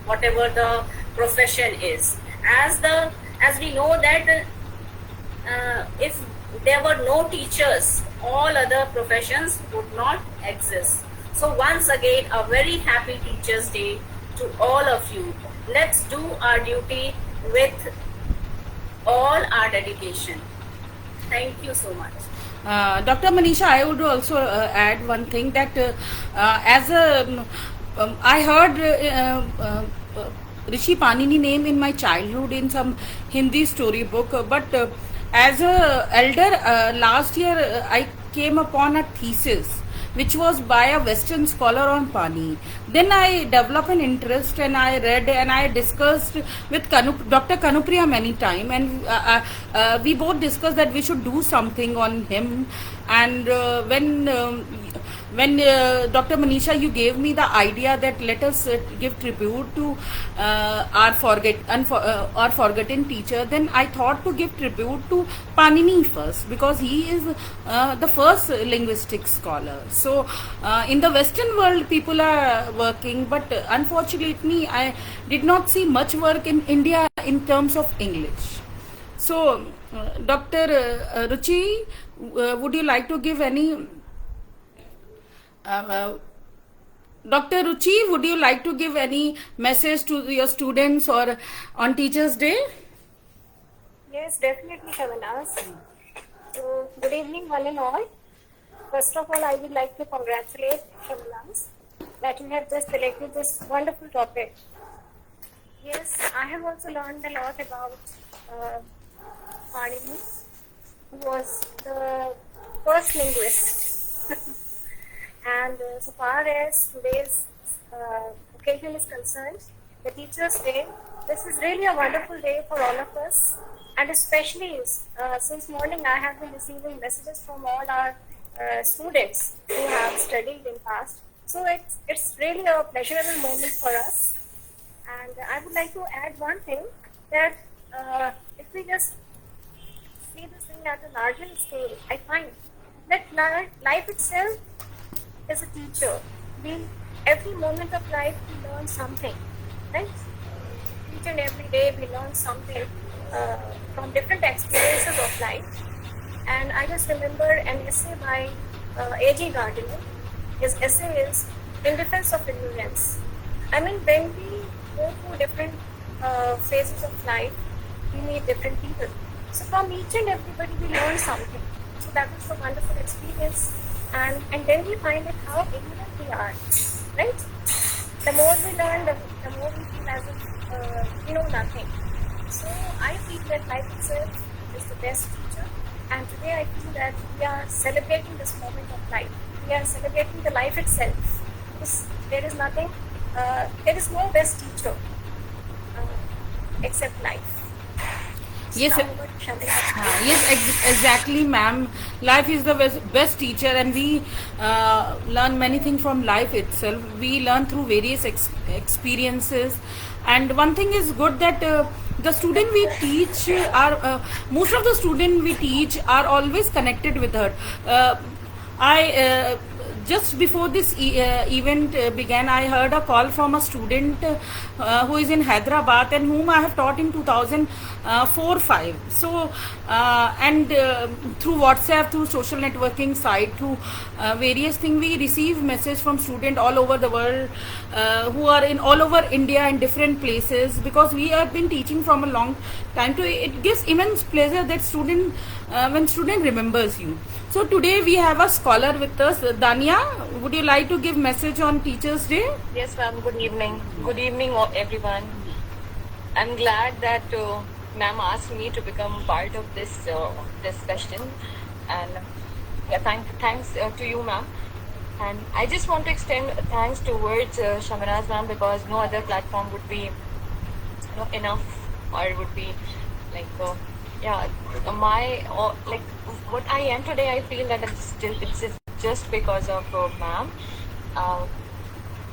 Speaker 3: whatever the profession is. As we know that if there were no teachers, all other professions would not exist. So once again, a very happy Teachers' Day to all of you. Let's do our duty with all our dedication. Thank you so much.
Speaker 1: Dr. Manisha, I would also add one thing, that as a I heard Rishi Panini name in my childhood in some Hindi storybook, but as a elder, last year I came upon a thesis which was by a Western scholar on Pani. Then I developed an interest and I read and I discussed with Dr. Kanupriya many times, and we both discussed that we should do something on him. And when Dr. Manisha, you gave me the idea that let us give tribute to our forgotten teacher, then I thought to give tribute to Panini first, because he is the first linguistic scholar. So in the Western world people are working, but unfortunately I did not see much work in India in terms of English. So Dr. Ruchi, would you like to give any Dr. Ruchi, would you like to give any message to your students or on Teachers' Day?
Speaker 4: Yes, definitely, Shaminaz. So, good evening, one and all. First of all, I would like to congratulate Shaminaz that you have just selected this wonderful topic. Yes, I have also learned a lot about Panini, who was the first linguist. And so far as today's occasion is concerned, the Teachers' Day, this is really a wonderful day for all of us. And especially since morning I have been receiving messages from all our students who have studied in past. So it's really a pleasurable moment for us. And I would like to add one thing, that if we just see this thing at a larger scale, I find that life itself is a teacher. Every moment of life we learn something, right? Each and every day we learn something from different experiences of life. And I just remember an essay by A.G. Gardiner. His essay is In Defense of Ignorance. I mean, when we go through different phases of life, we meet different people. So from each and everybody we learn something. So that was a wonderful experience. And then we find out how ignorant we are, right? The more we learn, the more we feel as if we know nothing. So I feel that life itself is the best teacher, and today I feel that we are celebrating this moment of life. We are celebrating the life itself, because there is nothing
Speaker 6: there is no best teacher except life.
Speaker 1: Yes,
Speaker 6: Now over to Shamila.
Speaker 1: yes, exactly, ma'am. Life is the best teacher, and we learn many things from life itself. We learn through various experiences, and one thing is good that the student we teach are most of the student we teach are always connected with her. I just before this event began, I heard a call from a student who is in Hyderabad and whom I have taught in 2004-5. So, and through WhatsApp, through social networking site, through various things, we receive message from students all over the world who are in all over India and different places, because we have been teaching from a long time. To it gives immense pleasure that student when student remembers you. So today we have a scholar with us. Dania, would you like to give message on Teachers Day?
Speaker 7: Yes, ma'am. Good evening. Good evening, everyone. I'm glad that ma'am asked me to become part of this discussion, and thanks to you, ma'am. And I just want to extend thanks towards Shamanaz ma'am, because no other platform would be enough, or would be like like what I am today. I feel that it's just because of ma'am.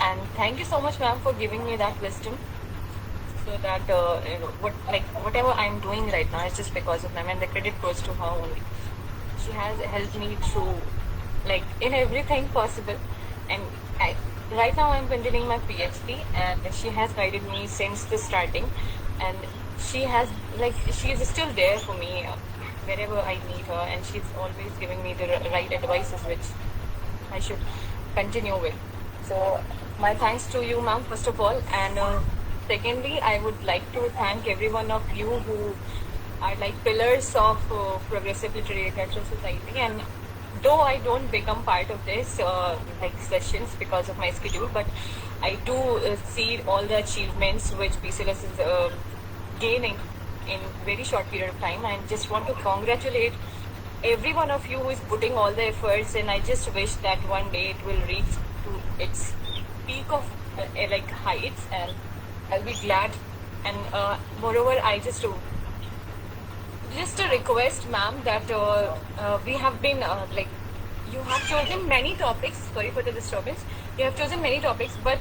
Speaker 7: And thank you so much, ma'am, for giving me that wisdom, so that whatever I'm doing right now is just because of ma'am, and the credit goes to her only. She has helped me through like in everything possible, and right now I'm continuing my PhD, and she has guided me since the starting, and she is still there for me wherever I need her, and she's always giving me the right advices which I should continue with. So my thanks to you, ma'am, first of all, and secondly, I would like to thank every one of you who are like pillars of progressive literature society. And though I don't become part of this like sessions because of my schedule, but I do see all the achievements which PCLS is gaining in very short period of time. I just want to congratulate every one of you who is putting all the efforts, and I just wish that one day it will reach to its peak of like heights, and I'll be glad. And moreover, I just a request, ma'am, that we have been like you have chosen many topics. Sorry for the disturbance. You have chosen many topics, but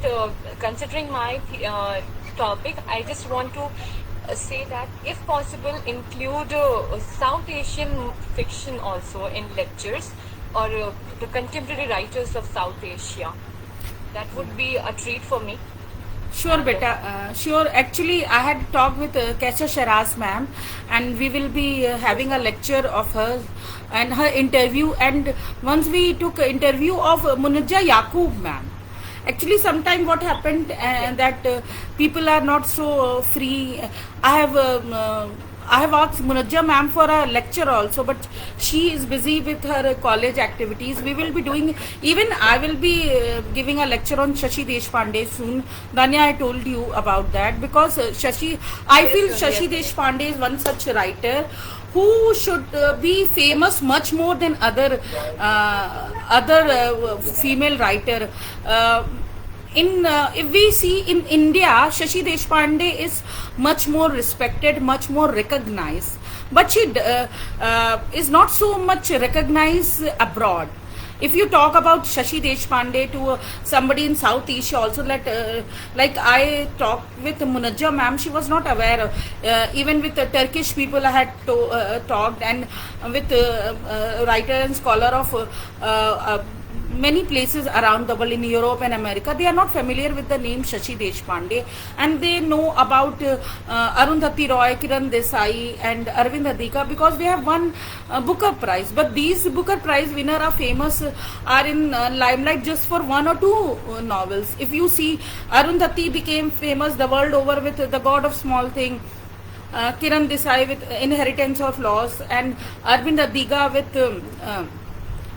Speaker 7: considering my topic, I just want to say that if possible include South Asian fiction also in lectures, or the contemporary writers of South Asia. That would be a treat for me.
Speaker 1: Sure, beta. Sure. Actually, I had talked with Kaisa Sharaz ma'am, and we will be having a lecture of her and her interview. And once we took an interview of Munajja Yaqub ma'am. Actually, sometime what happened that people are not so free. I have asked Munajja ma'am for a lecture also, but she is busy with her college activities. We will be doing, even I will be giving a lecture on Shashi Deshpande soon. Danya, I told you about that, because I feel Shashi Deshpande is one such writer who should be famous much more than other female writer. If we see in India, Shashi Deshpande is much more respected, much more recognized, but she is not so much recognized abroad. If you talk about Shashi Deshpande to somebody in South Asia also, like I talked with Munajja ma'am, she was not aware. Even with the Turkish people I had talked, and with writer and scholar of many places around the world in Europe and America, they are not familiar with the name Shashi Deshpande, and they know about Arundhati Roy, Kiran Desai and Arvind Adhika because they have won Booker Prize. But these Booker Prize winner are famous, are in limelight just for one or two novels. If you see, Arundhati became famous the world over with The God of Small Thing, Kiran Desai with Inheritance of Loss, and Arvind Adhika with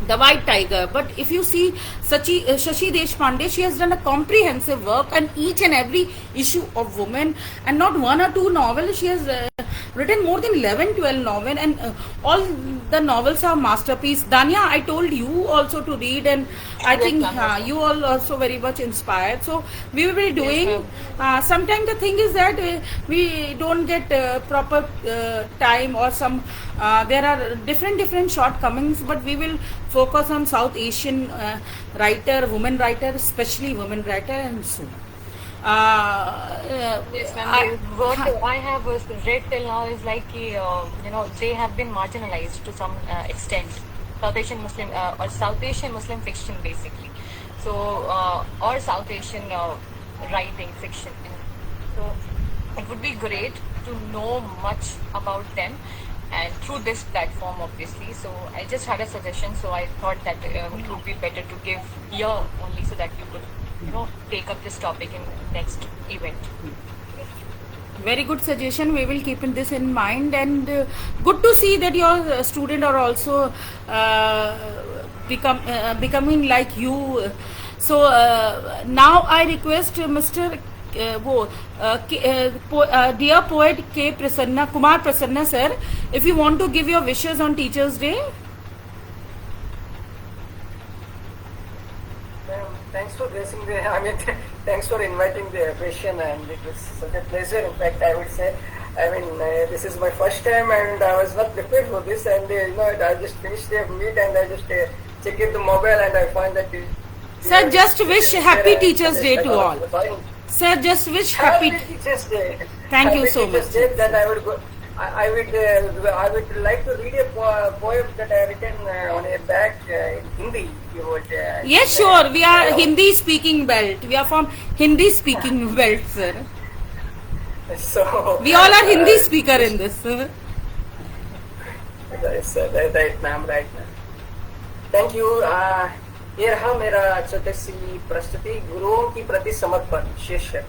Speaker 1: The White Tiger. But if you see Shashi Deshpande, she has done a comprehensive work on each and every issue of women, and not one or two novels. She has written more than 11, 12 novels, and all the novels are masterpiece. Dania, I told you also to read, and I
Speaker 7: Yes,
Speaker 1: think
Speaker 7: ma'am, yes, ma'am.
Speaker 1: you all also very much inspired. So we will be doing.
Speaker 7: ma'am.
Speaker 1: Sometimes the thing is that we don't get proper time, or some there are different shortcomings, but we will focus on South Asian writer, women writer, especially women writer, and so.
Speaker 7: Yes, ma'am. What I have read till now is like, they have been marginalized to some extent. South Asian Muslim or South Asian Muslim fiction, basically. So, or South Asian writing fiction. So, it would be great to know much about them, and through this platform, obviously. So, I just had a suggestion. So, I thought that it would be better to give here only, so that you could, take up this topic in next event.
Speaker 1: Very good suggestion. We will keep this in mind, and good to see that your student are also becoming like you. So now I request Mr. Dear poet K. Prasanna Kumar Prasanna sir, if you want to give your wishes on Teachers' Day.
Speaker 8: Thanks for gracing the, thanks for inviting the occasion, and it was such a pleasure. In fact, I would say, this is my first time, and I was not prepared for this, and I just finished the meet, and I just checked the mobile, and I find that.
Speaker 1: Sir, just wish Happy Teachers' Day to all. Sir, just wish Happy
Speaker 8: Teachers' Day.
Speaker 1: Thank you so much.
Speaker 8: That I would go. I would like to read a poem that I written on a bag in Hindi. You would,
Speaker 1: yes, sure. We are Hindi speaking belt. We are from Hindi speaking belt, sir.
Speaker 8: So
Speaker 1: we all are Hindi speaker in this.
Speaker 8: Right, ma'am. Right, ma'am. Thank you. ये रहा मेरा छोटी सी प्रस्तुति गुरुओं की प्रति समर्पण शीर्षक।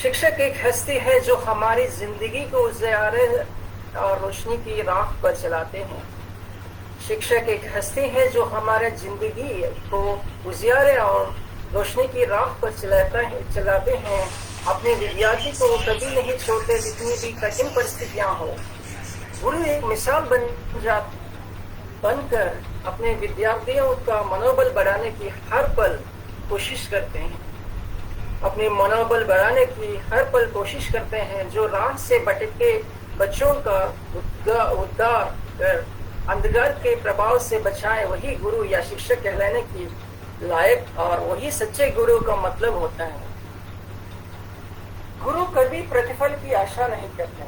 Speaker 8: शिक्षक एक हस्ती है जो हमारी जिंदगी को उजियारे और रोशनी की राह पर चलाते हैं। शिक्षक एक हस्ती है जो हमारे जिंदगी को उजियारे और रोशनी की राह पर चलाते हैं। अपने विद्यार्थी को कभी नहीं छोड़ते जितनी भी कठिन परिस्थितियां हो। गुरु एक मिसाल बनकर अपने विद्यार्थियों का मनोबल बढ़ाने की हर पल कोशिश करते हैं। अपने मनोबल बढ़ाने की हर पल कोशिश करते हैं। जो राह से भटके बच्चों का उद्धार कर अंधकार के प्रभाव से बचाए, वही गुरु या शिक्षक कहलाने की लायक और वही सच्चे गुरु का मतलब होता है। गुरु कभी प्रतिफल की आशा नहीं करते।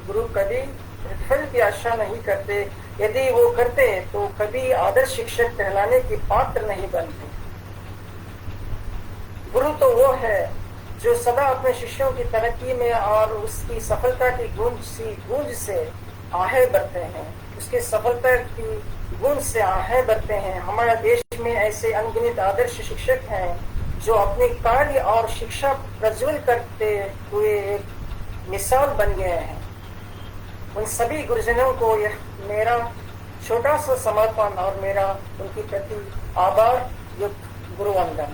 Speaker 8: गुरु कभी प्रतिफल की आशा नहीं करते। यदि वो करते तो कभी आदर्श शिक्षक कहलाने की पात्र नहीं बनते। गुरु तो वो है जो सदा अपने शिष्यों की तरक्की में और उसकी सफलता की गूंज से आहें भरते हैं। उसके सफलता की गूंज से आहें भरते हैं। हमारे देश में ऐसे अनगिनत आदर्श शिक्षक हैं जो अपने कार्य और शिक्षा प्रज्वल करते हुए एक मिसाल बन गए हैं। उन सभी गुरुजनों को यह मेरा छोटा सा समर्पण और मेरा उनके प्रति आभार युक्त गुरुवंदन।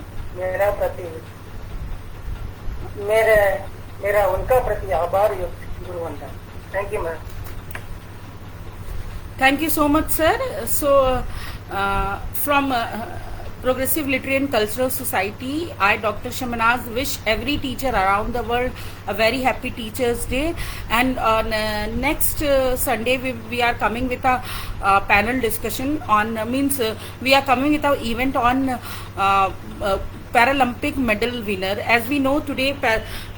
Speaker 8: मेरा उनका प्रति आभार युक्त गुरुवंदन। Thank you ma'am.
Speaker 1: Thank you so much, sir. So, from Progressive Literary and Cultural Society, I, Dr. Shamanaz, wish every teacher around the world a very happy Teachers' Day. And on next Sunday, we are coming with a panel discussion on, we are coming with our event on Paralympic medal winner. As we know, today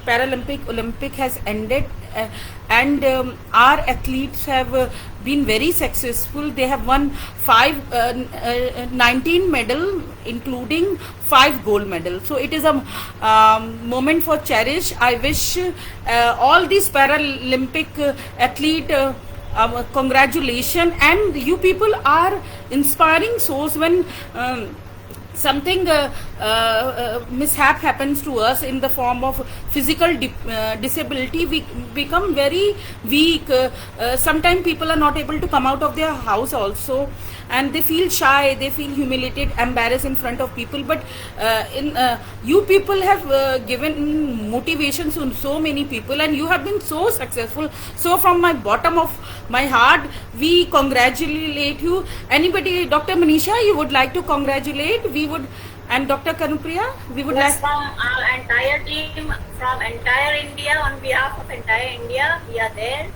Speaker 1: Olympic has ended, and our athletes have been very successful. They have won 19 medals, including 5 gold medals. So it is a moment for cherish. I wish all these Paralympic athlete congratulations, and you people are inspiring souls. When something mishap happens to us in the form of physical disability, we become very weak. Sometimes people are not able to come out of their house also, and they feel shy, they feel humiliated, embarrassed in front of people. But you people have given motivation to so many people, and you have been so successful. So from my bottom of my heart, we congratulate you. Anybody, Dr. Manisha, you would like to congratulate? We would. And Dr. Kanupriya, we would
Speaker 3: Yes,
Speaker 1: like.
Speaker 3: from our entire team, from entire India, on behalf of entire India, we are there.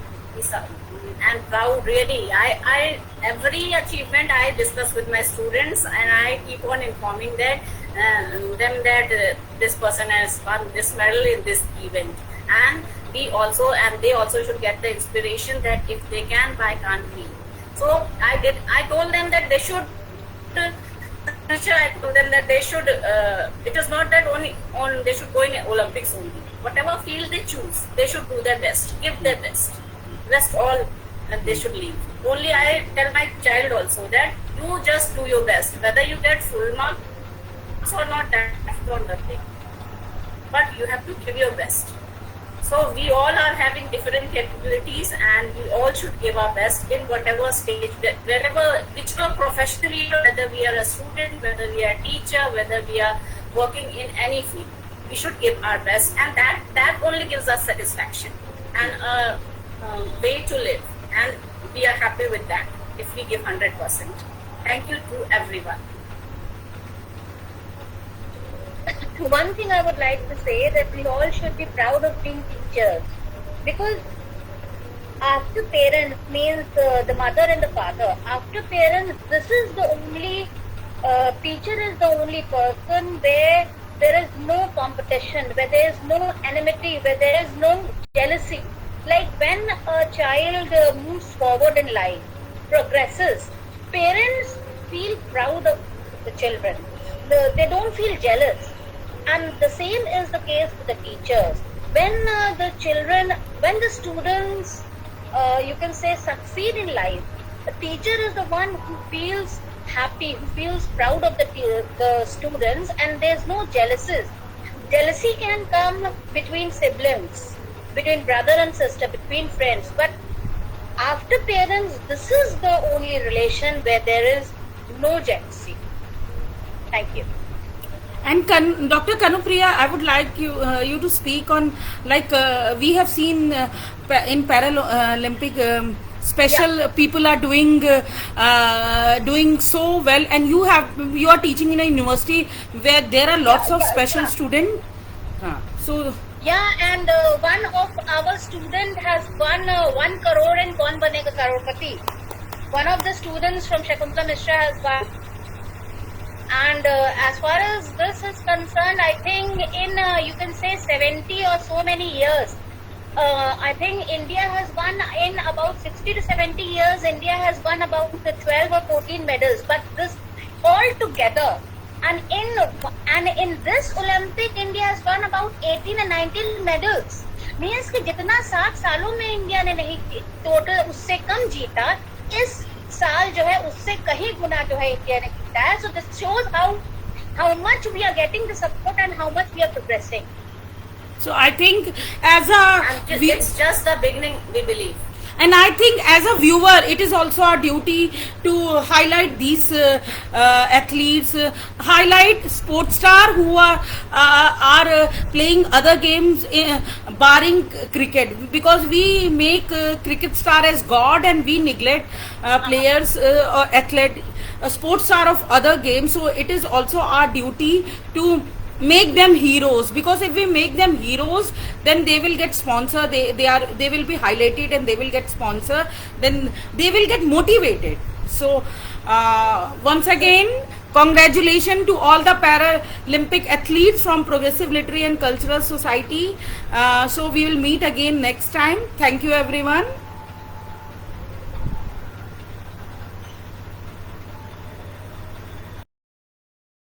Speaker 3: And proud, really. I every achievement I discuss with my students, and I keep on informing them that this person has won this medal in this event, and they also should get the inspiration that if they can, why can't we? So I told them that they should. I told them that they should. It is not that they should go in Olympics only. Whatever field they choose, they should do their best, give their best. Rest all, and they should leave. Only I tell my child also that you just do your best. Whether you get full marks or not, that's not the thing. But you have to give your best. So we all are having different capabilities, and we all should give our best in whatever stage, whichever profession we are, whether we are a student, whether we are a teacher, whether we are working in any field. We should give our best, and that only gives us satisfaction and a way to live, and we are happy with that if we give 100%. Thank you to everyone.
Speaker 4: One thing I would like to say that we all should be proud of being teachers, because after parents means the mother and the father. After parents, this is the only teacher is the only person where there is no competition, where there is no enmity, where there is no jealousy. Like when a child moves forward in life, progresses, parents feel proud of the children. They don't feel jealous. And the same is the case with the teachers. When when the students, you can say, succeed in life, the teacher is the one who feels happy, who feels proud of the students, and there's no jealousies. Jealousy can come between siblings, between brother and sister, between friends. But after parents, this is the only relation where there is no jealousy. Thank you.
Speaker 1: And Dr. Kanupriya, I would like you to speak on, like we have seen in Paralympic special people are doing so well, and you are teaching in a university where there are lots of special students. So
Speaker 4: yeah, and one of our student has won 1 crore in Kaun Banega Crorepati. One of the students from Shakuntala Mishra has won. And as far as this is concerned, I think in you can say 70 or so many years, I think India has won in about 60 to 70 years. India has won about 12 or 14 medals. But this all together, and in this Olympic, India has won about 18 and 19 medals. Means कि जितना 7 सालों में India ने नहीं total उससे कम जीता, इस साल जो है उससे कहीं गुना जो है इंडिया ने जीता है. So this shows how much we are getting the support and how much we are progressing.
Speaker 1: So I think
Speaker 3: It's just the beginning, we believe.
Speaker 1: And I think as a viewer, it is also our duty to highlight these athletes, highlight sports star who are playing other games, barring cricket, because we make cricket star as God, and we neglect players or athlete, sports star of other games. So it is also our duty to make them heroes, because if we make them heroes, then they will get sponsor, they will be highlighted and they will get sponsor, then they will get motivated. So once again, congratulations to all the Paralympic athletes from Progressive Literary and Cultural Society. So we will meet again next time. Thank you everyone.